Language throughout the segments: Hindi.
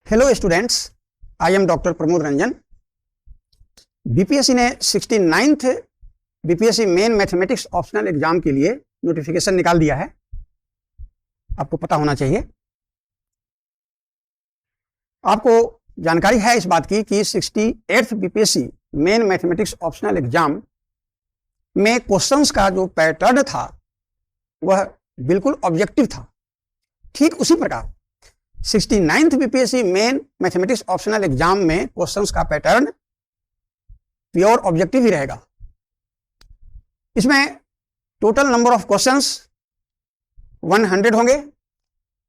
Hello students, I am doctor Pramod Ranjan. BPSC ने 69th BPSC main mathematics optional exam के लिए नोटिफिकेशन निकाल दिया है। आपको पता होना चाहिए। आपको जानकारी है इस बात की कि 68th BPSC main mathematics optional exam में क्वेश्चंस का जो पैटर्न था वह बिल्कुल ऑब्जेक्टिव था। ठीक उसी प्रकार 69th BPSC main mathematics optional exam में क्वेश्चंस का पैटर्न प्योर ऑब्जेक्टिव ही रहेगा। इसमें टोटल नंबर ऑफ क्वेश्चंस 100 होंगे,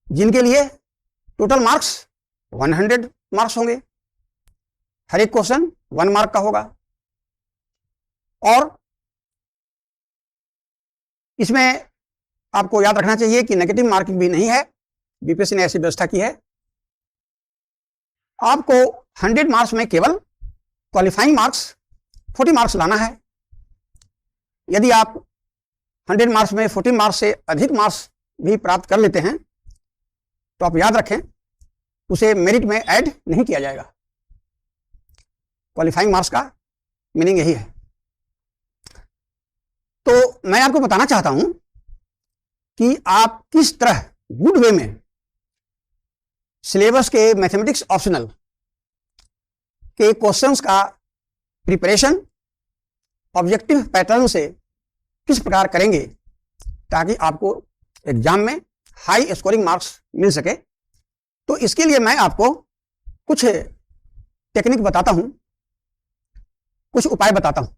जिनके लिए टोटल मार्क्स 100 मार्क्स होंगे। हर एक क्वेश्चन 1 मार्क का होगा और इसमें आपको याद रखना चाहिए कि नेगेटिव मार्किंग भी नहीं है। बीपीएससी ने ऐसी व्यवस्था की है। आपको 100 मार्क्स में केवल क्वालिफाइंग मार्क्स 40 मार्क्स लाना है। यदि आप 100 मार्क्स में 40 मार्क्स से अधिक मार्क्स भी प्राप्त कर लेते हैं तो आप याद रखें, उसे मेरिट में ऐड नहीं किया जाएगा। क्वालिफाइंग मार्क्स का मीनिंग यही है। तो मैं आपको बताना चाहता हूं कि आप किस तरह गुड वे में सिलेबस के मैथमेटिक्स ऑप्शनल के क्वेश्चंस का प्रिपरेशन ऑब्जेक्टिव पैटर्न से किस प्रकार करेंगे ताकि आपको एग्जाम में हाई स्कोरिंग मार्क्स मिल सके। तो इसके लिए मैं आपको कुछ टेक्निक बताता हूं, कुछ उपाय बताता हूं।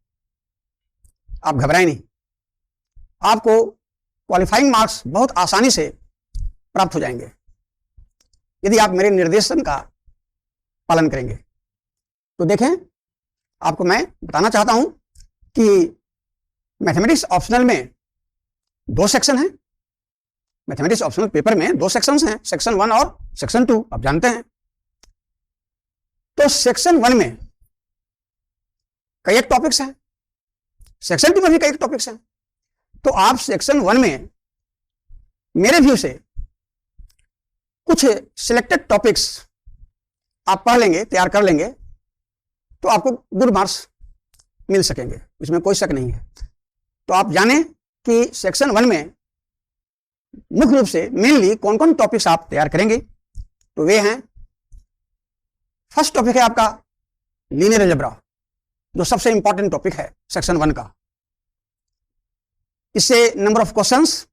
आप घबराएं नहीं, आपको क्वालिफाइंग मार्क्स बहुत आसानी से प्राप्त हो जाएंगे यदि आप मेरे निर्देशन का पालन करेंगे। तो देखें, आपको मैं बताना चाहता हूं कि मैथमेटिक्स ऑप्शनल में 2 सेक्शन हैं। मैथमेटिक्स ऑप्शनल पेपर में 2 सेक्शंस हैं, सेक्शन 1 और सेक्शन 2, आप जानते हैं। तो सेक्शन 1 में कई एक टॉपिक्स हैं, सेक्शन 2 में भी कई एक टॉपिक्स हैं। तो आप सेक्शन 1 में मेरे व्यू से कुछ सिलेक्टेड टॉपिक्स आप पढ़ लेंगे, तैयार कर लेंगे तो आपको गुड मार्क्स मिल सकेंगे, इसमें कोई शक नहीं है। तो आप जानें कि सेक्शन 1 में मुख्य रूप से मेनली कौन कौन टॉपिक्स आप तैयार करेंगे। तो वे हैं, फर्स्ट टॉपिक है आपका लीनियर अलजेब्रा, जो सबसे इंपॉर्टेंट टॉपिक है सेक्शन 1 का। इससे नंबर ऑफ क्वेश्चंस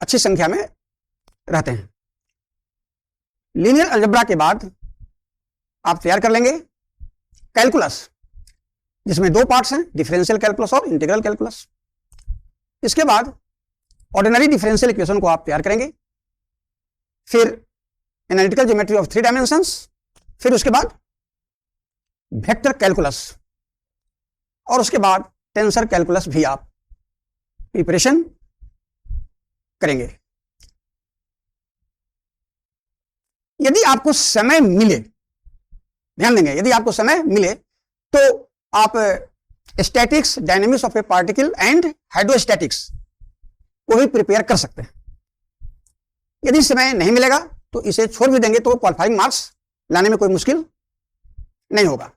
अच्छी संख्या में रहते हैं। लीनियर अलजेब्रा के बाद आप तैयार कर लेंगे कैलकुलस, जिसमें 2 पार्ट्स हैं, डिफरेंशियल कैलकुलस और इंटीग्रल कैलकुलस। इसके बाद ऑर्डिनरी डिफरेंशियल इक्वेशन को आप तैयार करेंगे, फिर एनालिटिकल ज्योमेट्री ऑफ 3 डायमेंशंस, फिर उसके बाद वेक्टर कैलकुलस और उसके बाद टेंसर कैलकुलस भी आप प्रिपरेशन करेंगे। यदि आपको समय मिले, ध्यान देंगे, यदि आपको समय मिले तो आप statics, dynamics of A particle and hydrostatics को भी प्रिपेयर कर सकते हैं। यदि समय नहीं मिलेगा तो इसे छोड़ भी देंगे तो क्वालिफाइंग मार्क्स लाने में कोई मुश्किल नहीं होगा।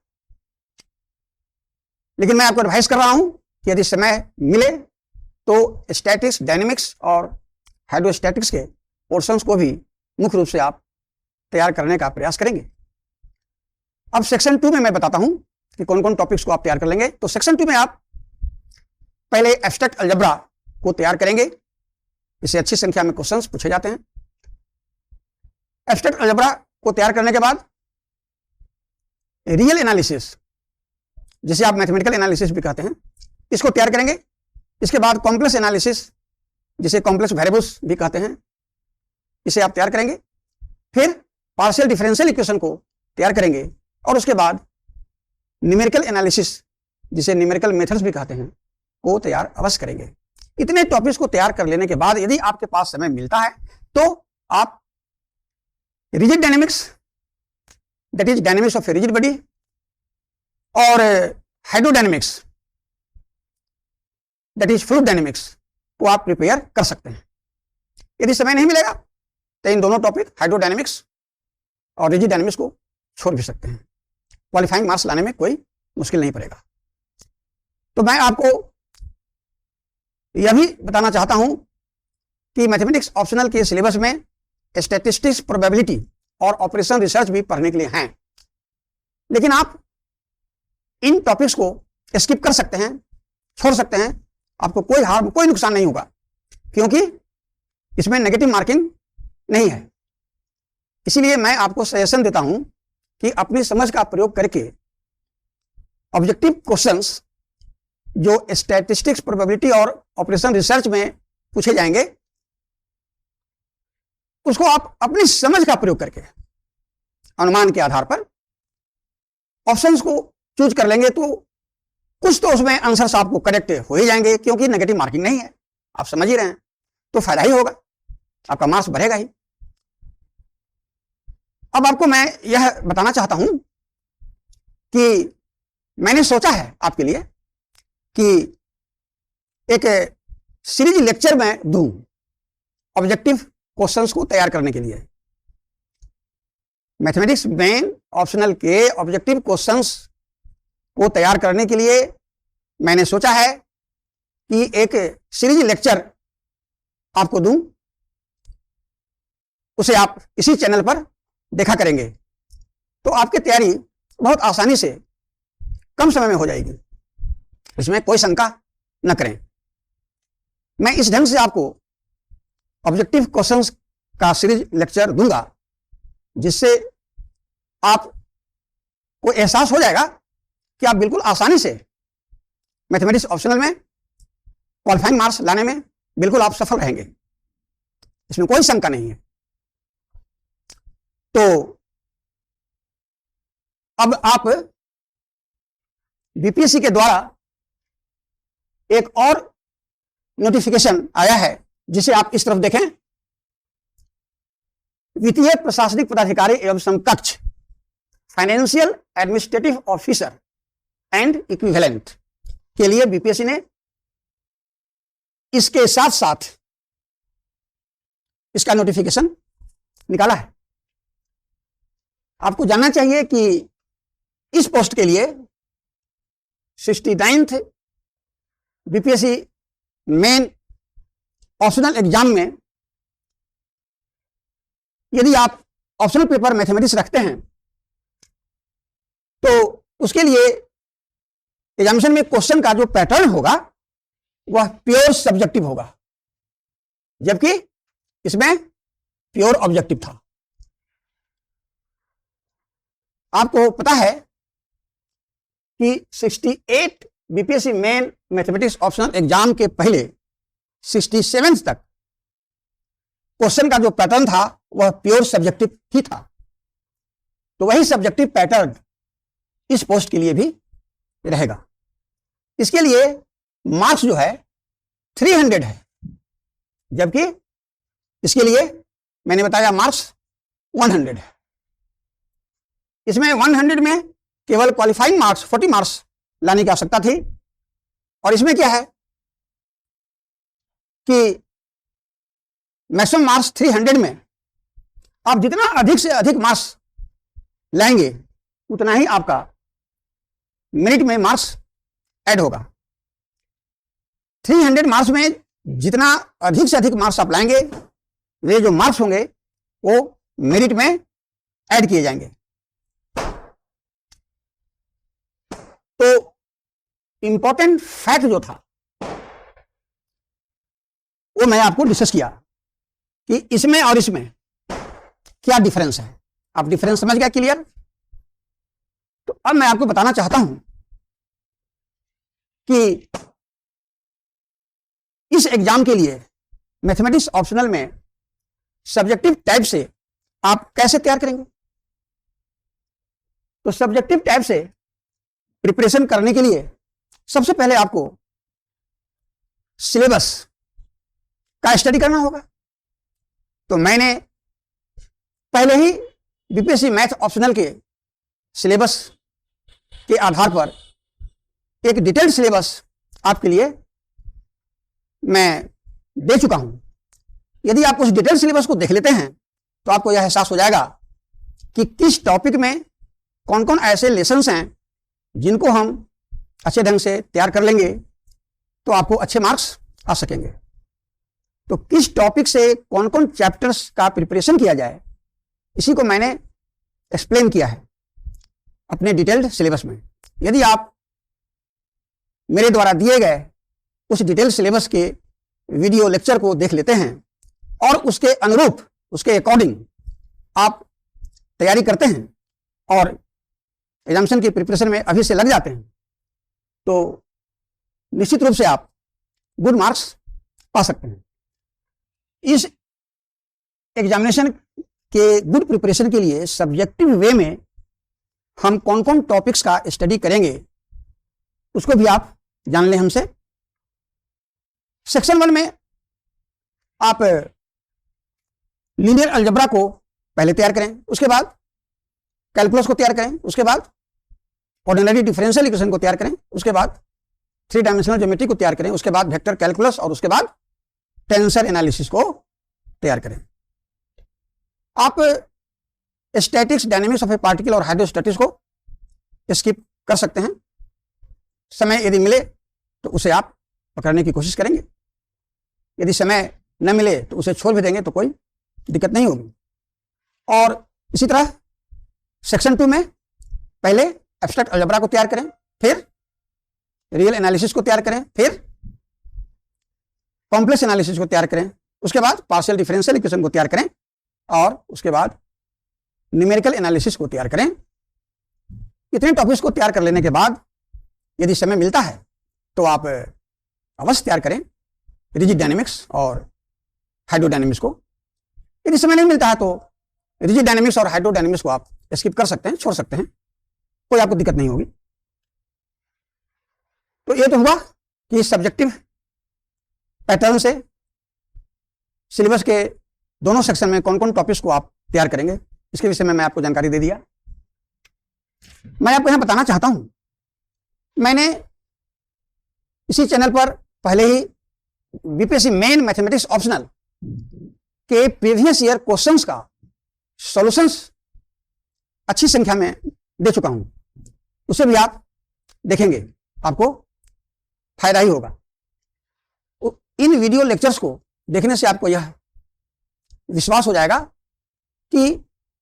लेकिन मैं आपको एडवाइस कर रहा हूं कि यदि समय मिले तो स्टैटिक्स, डायनेमिक्स और हाइड्रोस्टैटिक्स के पोर्शंस को भी मुख्य रूप से आप तैयार करने का प्रयास करेंगे। अब सेक्शन 2 में मैं बताता हूं कि कौन कौन टॉपिक्स को आप तैयार कर लेंगे। तो सेक्शन 2 में आप पहले एब्स्ट्रैक्ट अलजेब्रा को तैयार करेंगे। इससे अच्छी संख्या में क्वेश्चंस पूछे जाते हैं। एब्स्ट्रैक्ट अलजेब्रा को तैयार करने के बाद रियल एनालिसिस, जिसे आप मैथमेटिकल एनालिसिस भी कहते हैं, इसको तैयार करेंगे। इसके बाद कॉम्प्लेक्स एनालिसिस, जिसे कॉम्प्लेक्स वेरिएबल्स भी कहते हैं, इसे आप तैयार करेंगे। फिर पार्शियल डिफरेंशियल इक्वेशन को तैयार करेंगे और उसके बाद न्यूमेरिकल एनालिसिस, जिसे न्यूमेरिकल मेथड्स भी कहते हैं, को तैयार अवश्य करेंगे। इतने टॉपिक्स को तैयार कर लेने के बाद यदि आपके पास समय मिलता है तो आप rigid dynamics, that is dynamics of a rigid body, और hydrodynamics, that is fluid dynamics, को आप प्रिपेयर कर सकते हैं। यदि समय नहीं मिलेगा तो इन दोनों टॉपिक हाइड्रोडायनेमिक्स और रिजिड डायनेमिक्स को छोड़ भी सकते हैं, क्वालिफाइंग मार्क्स लाने में कोई मुश्किल नहीं पड़ेगा। तो मैं आपको यह भी बताना चाहता हूं कि मैथमेटिक्स ऑप्शनल के सिलेबस में स्टैटिस्टिक्स, प्रोबेबिलिटी और ऑपरेशन रिसर्च भी पढ़ने के लिए हैं, लेकिन आप इन टॉपिक्स को स्किप कर सकते हैं, छोड़ सकते हैं, आपको कोई हार्म, कोई नुकसान नहीं होगा, क्योंकि इसमें नेगेटिव मार्किंग नहीं है। इसीलिए मैं आपको सजेशन देता हूं कि अपनी समझ का प्रयोग करके ऑब्जेक्टिव क्वेश्चंस जो स्टैटिस्टिक्स, प्रोबेबिलिटी और ऑपरेशन रिसर्च में पूछे जाएंगे, उसको आप अपनी समझ का प्रयोग करके अनुमान के आधार पर ऑप्शंस को चूज कर लेंगे तो कुछ तो उसमें आंसर्स आपको करेक्ट हो ही जाएंगे, क्योंकि नेगेटिव मार्किंग नहीं है, आप समझ ही रहे हैं, तो फायदा ही होगा, आपका मार्क्स बढ़ेगा ही। अब आपको मैं यह बताना चाहता हूं कि मैंने सोचा है आपके लिए कि एक सीरीज लेक्चर में दूं ऑब्जेक्टिव क्वेश्चंस को तैयार करने के लिए। मैथमेटिक्स मेन ऑप्शनल के ऑब्जेक्टिव क्वेश्चंस को तैयार करने के लिए मैंने सोचा है कि एक सीरीज लेक्चर आपको दूं, उसे आप इसी चैनल पर देखा करेंगे तो आपकी तैयारी बहुत आसानी से कम समय में हो जाएगी, इसमें कोई शंका न करें। मैं इस ढंग से आपको ऑब्जेक्टिव क्वेश्चंस का सीरीज लेक्चर दूंगा जिससे आपको एहसास हो जाएगा कि आप बिल्कुल आसानी से मैथमेटिक्स ऑप्शनल में क्वालिफाइंग मार्क्स लाने में बिल्कुल आप सफल रहेंगे, इसमें कोई शंका नहीं है। तो अब आप बीपीएससी के द्वारा एक और नोटिफिकेशन आया है जिसे आप इस तरफ देखें, वित्तीय प्रशासनिक पदाधिकारी एवं समकक्ष financial administrative officer and equivalent के लिए बीपीएससी ने इसके साथ साथ इसका नोटिफिकेशन निकाला है। आपको जानना चाहिए कि इस पोस्ट के लिए 69th BPSC main optional exam में यदि आप ऑप्शनल पेपर मैथमेटिक्स रखते हैं तो उसके लिए एग्जामिनेशन में क्वेश्चन का जो पैटर्न होगा वह प्योर सब्जेक्टिव होगा, जबकि इसमें प्योर ऑब्जेक्टिव था। आपको पता है कि 68 BPSC main mathematics optional exam के पहले 67 तक क्वेश्चन का जो पैटर्न था वह प्योर सब्जेक्टिव ही था, तो वही सब्जेक्टिव पैटर्न इस पोस्ट के लिए भी रहेगा। इसके लिए मार्क्स जो है 300 है, जबकि इसके लिए मैंने बताया मार्क्स 100 है। इसमें 100 में केवल क्वालिफाइंग मार्क्स 40 मार्क्स लाने की आवश्यकता थी, और इसमें क्या है कि मैक्सिमम मार्क्स 300 में आप जितना अधिक से अधिक मार्क्स लाएंगे उतना ही आपका मेरिट में मार्क्स ऐड होगा। 300 मार्क्स में जितना अधिक से अधिक मार्क्स आप लाएंगे वे जो मार्क्स होंगे वो मेरिट में ऐड किए जाएंगे। तो इंपॉर्टेंट फैक्ट जो था वो मैं आपको डिस्कस किया कि इसमें और इसमें क्या डिफरेंस है। आप डिफरेंस समझ गया क्लियर? तो अब मैं आपको बताना चाहता हूं कि इस एग्जाम के लिए मैथमेटिक्स ऑप्शनल में सब्जेक्टिव टाइप से आप कैसे तैयार करेंगे। तो सब्जेक्टिव टाइप से प्रिपरेशन करने के लिए सबसे पहले आपको सिलेबस का स्टडी करना होगा। तो मैंने पहले ही बीपीएससी मैथ ऑप्शनल के सिलेबस के आधार पर एक डिटेल्ड सिलेबस आपके लिए मैं दे चुका हूं। यदि आप उस डिटेल्ड सिलेबस को देख लेते हैं तो आपको यह एहसास हो जाएगा कि किस टॉपिक में कौन कौन ऐसे लेसन्स हैं जिनको हम अच्छे ढंग से तैयार कर लेंगे तो आपको अच्छे मार्क्स आ सकेंगे। तो किस टॉपिक से कौन कौन चैप्टर्स का प्रिपरेशन किया जाए, इसी को मैंने एक्सप्लेन किया है अपने डिटेल्ड सिलेबस में। यदि आप मेरे द्वारा दिए गए उस डिटेल्ड सिलेबस के वीडियो लेक्चर को देख लेते हैं और उसके अनुरूप, उसके अकॉर्डिंग आप तैयारी करते हैं और एग्जामिनेशन की प्रिपरेशन में अभी से लग जाते हैं, तो निश्चित रूप से आप गुड मार्क्स पा सकते हैं। इस एग्जामिनेशन के गुड प्रिपरेशन के लिए सब्जेक्टिव वे में हम कौन कौन टॉपिक्स का स्टडी करेंगे उसको भी आप जान लें हमसे। सेक्शन 1 में आप लीनियर अलजेब्रा को पहले तैयार करें, उसके बाद कैलकुलस को तैयार करें, उसके बाद ऑर्डिनरी डिफरेंशियल इक्वेशन को तैयार करें, उसके बाद 3 डायमेंशनल ज्योमेट्री को तैयार करें, उसके बाद वेक्टर कैलकुलस और उसके बाद टेंसर एनालिसिस को तैयार करें। आप statics, dynamics of A particle और हाइड्रोस्टैटिक्स को स्किप कर सकते हैं। समय यदि मिले तो उसे आप पकड़ने की कोशिश करेंगे, यदि समय न मिले तो उसे छोड़ भी देंगे तो कोई दिक्कत नहीं होगी। और इसी तरह सेक्शन 2 में पहले एब्स्ट्रैक्ट अलजेब्रा को तैयार करें, फिर रियल एनालिसिस को तैयार करें, फिर कॉम्प्लेक्स एनालिसिस को तैयार करें, उसके बाद पार्शियल डिफरेंशियल इक्वेशन को तैयार करें और उसके बाद न्यूमेरिकल एनालिसिस को तैयार करें। इतने टॉपिक्स को तैयार कर लेने के बाद यदि समय मिलता है तो आप अवश्य तैयार करें रिजिड डायनेमिक्स और हाइड्रोडायनेमिक्स को। यदि समय नहीं मिलता है तो रिजिड डायनेमिक्स और हाइड्रोडायनेमिक्स को आप स्किप कर सकते हैं, छोड़ सकते हैं, कोई आपको दिक्कत नहीं होगी। तो ये तो हुआ कि सब्जेक्टिव पैटर्न से सिलेबस के दोनों सेक्शन में कौन कौन टॉपिक्स को आप तैयार करेंगे, इसके विषय में मैं आपको जानकारी दे दिया। मैं आपको यहां बताना चाहता हूं, मैंने इसी चैनल पर पहले ही बीपीएससी मेन मैथमेटिक्स ऑप्शनल के प्रीवियस ईयर क्वेश्चंस का सॉल्यूशंस अच्छी संख्या में दे चुका हूं, उसे भी आप देखेंगे, आपको फायदा ही होगा। इन वीडियो लेक्चर्स को देखने से आपको यह विश्वास हो जाएगा कि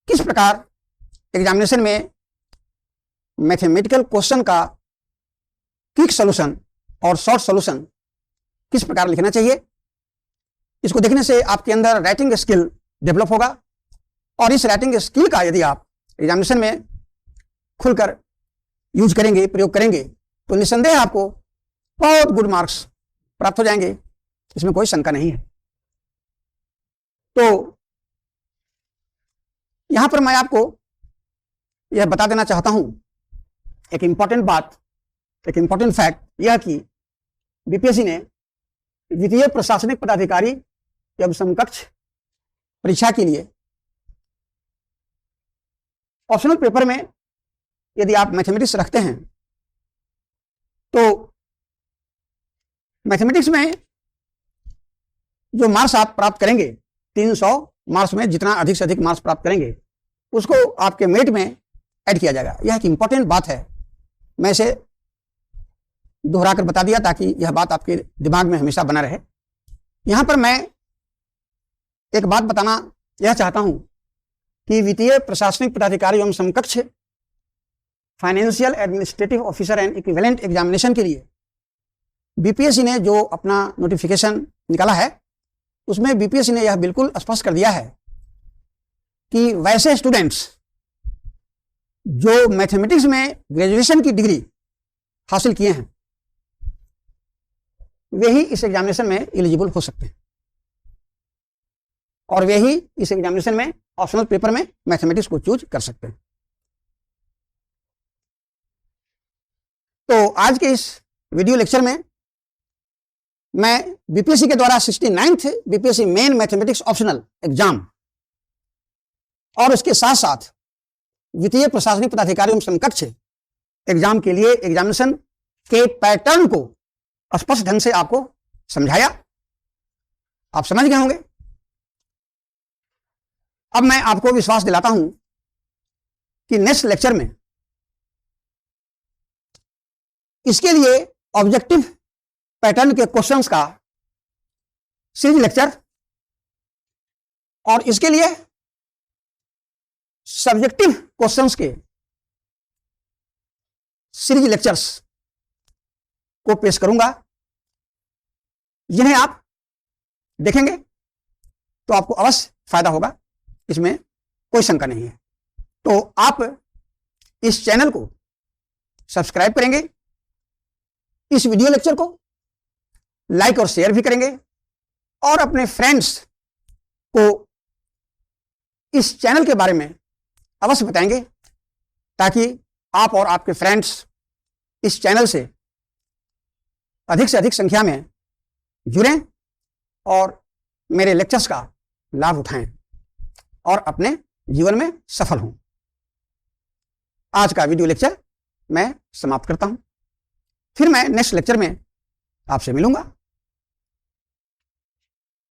किस प्रकार एग्जामिनेशन में मैथमेटिकल क्वेश्चन का क्विक सॉल्यूशन और शॉर्ट सॉल्यूशन किस प्रकार लिखना चाहिए। इसको देखने से आपके अंदर राइटिंग स्किल डेवलप होगा और इस राइटिंग स्किल का यदि आप एग्जामिनेशन में खुलकर यूज करेंगे, प्रयोग करेंगे, तो निस्संदेह आपको बहुत गुड मार्क्स प्राप्त हो जाएंगे, इसमें कोई शंका नहीं है। तो यहां पर मैं आपको यह बता देना चाहता हूं एक इंपॉर्टेंट बात, एक इंपॉर्टेंट फैक्ट, यह कि बीपीएससी ने द्वितीय प्रशासनिक पदाधिकारी एवं समकक्ष परीक्षा के लिए ऑप्शनल पेपर में यदि आप मैथमेटिक्स रखते हैं तो मैथमेटिक्स में जो मार्क्स आप प्राप्त करेंगे, 300 मार्क्स में जितना अधिक से अधिक मार्क्स प्राप्त करेंगे उसको आपके मेरिट में ऐड किया जाएगा। यह एक इंपॉर्टेंट बात है, मैं इसे दोहरा कर बता दिया ताकि यह बात आपके दिमाग में हमेशा बना रहे। यहां पर मैं एक बात बताना यह चाहता हूं कि वित्तीय प्रशासनिक पदाधिकारी एवं समकक्ष financial administrative officer and equivalent examination के लिए बीपीएससी ने जो अपना नोटिफिकेशन निकाला है उसमें बीपीएससी ने यह बिल्कुल स्पष्ट कर दिया है कि वैसे स्टूडेंट्स जो मैथमेटिक्स में ग्रेजुएशन की डिग्री हासिल किए हैं वे ही इस एग्जामिनेशन में एलिजिबल हो सकते हैं और वे ही इस एग्जामिनेशन में ऑप्शनल पेपर में मैथमेटिक्स को चूज कर सकते हैं। तो आज के इस वीडियो लेक्चर में मैं बीपीएससी के द्वारा 69th BPSC main mathematics optional exam और उसके साथ साथ वित्तीय प्रशासनिक पदाधिकारी एवं समकक्ष एग्जाम के लिए एग्जामिनेशन के पैटर्न को स्पष्ट ढंग से आपको समझाया, आप समझ गए होंगे। अब मैं आपको विश्वास दिलाता हूं कि नेक्स्ट लेक्चर में इसके लिए ऑब्जेक्टिव पैटर्न के क्वेश्चंस का सीरीज लेक्चर और इसके लिए सब्जेक्टिव क्वेश्चंस के सीरीज लेक्चर्स को पेश करूंगा, जिन्हें आप देखेंगे तो आपको अवश्य फायदा होगा, इसमें कोई शंका नहीं है। तो आप इस चैनल को सब्सक्राइब करेंगे, इस वीडियो लेक्चर को लाइक और शेयर भी करेंगे और अपने फ्रेंड्स को इस चैनल के बारे में अवश्य बताएंगे, ताकि आप और आपके फ्रेंड्स इस चैनल से अधिक संख्या में जुड़ें और मेरे लेक्चर्स का लाभ उठाएं और अपने जीवन में सफल हों। आज का वीडियो लेक्चर मैं समाप्त करता हूं। फिर मैं नेक्स्ट लेक्चर में आपसे मिलूंगा।